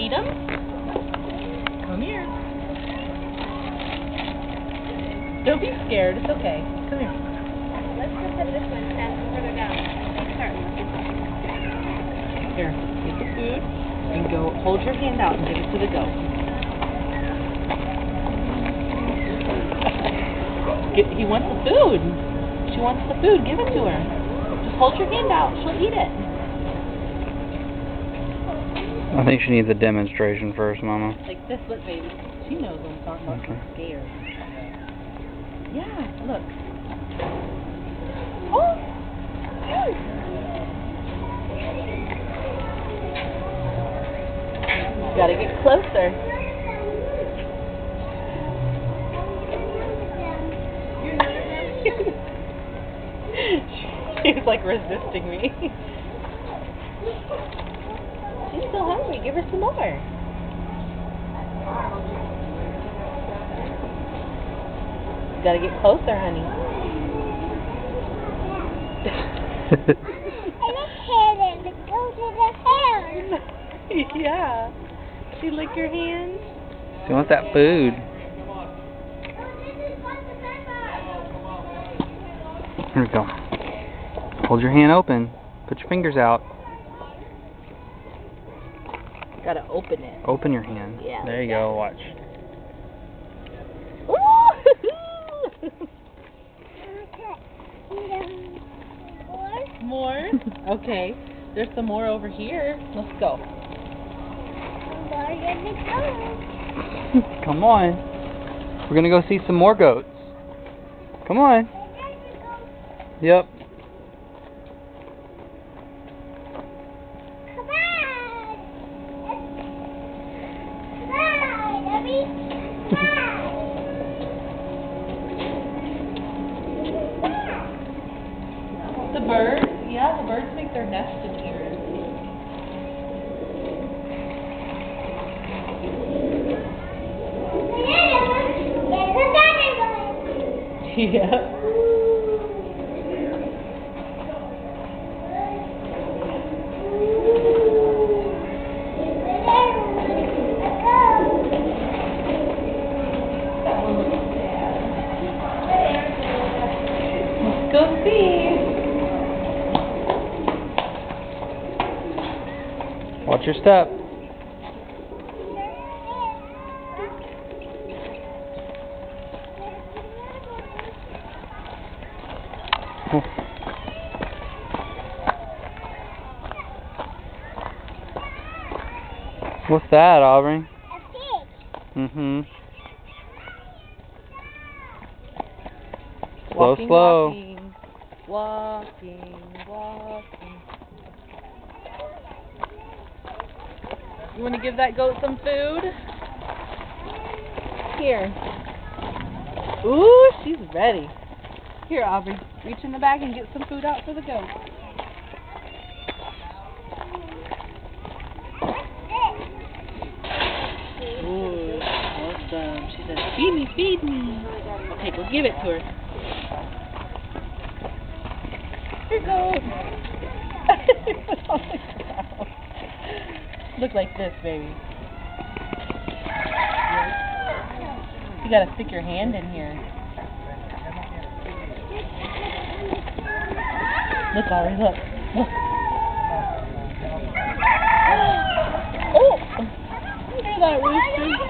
feed him? Come here. Don't be scared. It's okay. Come here. Let's just put this one further down. Here, take the food and go hold your hand out and give it to the goat. He wants the food. She wants the food. Give it to her. Just hold your hand out. She'll eat it. I think she needs a demonstration first, Mama. Like this, look, baby. She knows what I'm talking about. Okay. She's scared. Yeah, look. Oh! You gotta get closer. She's like resisting me. She's still hungry. Give her some more. You gotta get closer, honey. Go to the hand. Yeah. She lick your hand. She wants that food. Here we go. Hold your hand open. Put your fingers out. Gotta open it. Open your hand. Yeah. There you go. Watch. More? Okay. There's some more over here. Let's go. Come on. We're gonna go see some more goats. Come on. Yep. The birds? Yeah, the birds make their nest in here. Yeah. Let's go see. Watch your step. What's that, Aubrey? A pig. Mm-hmm. Walking, Slow. walking. You want to give that goat some food? Here. Ooh, she's ready. Here, Aubrey, reach in the bag and get some food out for the goat. Ooh, awesome. She says, feed me, feed me. Okay, go give it to her. Here goes. On the ground. Look like this, baby. You gotta stick your hand in here. Look, Aubrey, look. Look. Oh! You hear that rooster?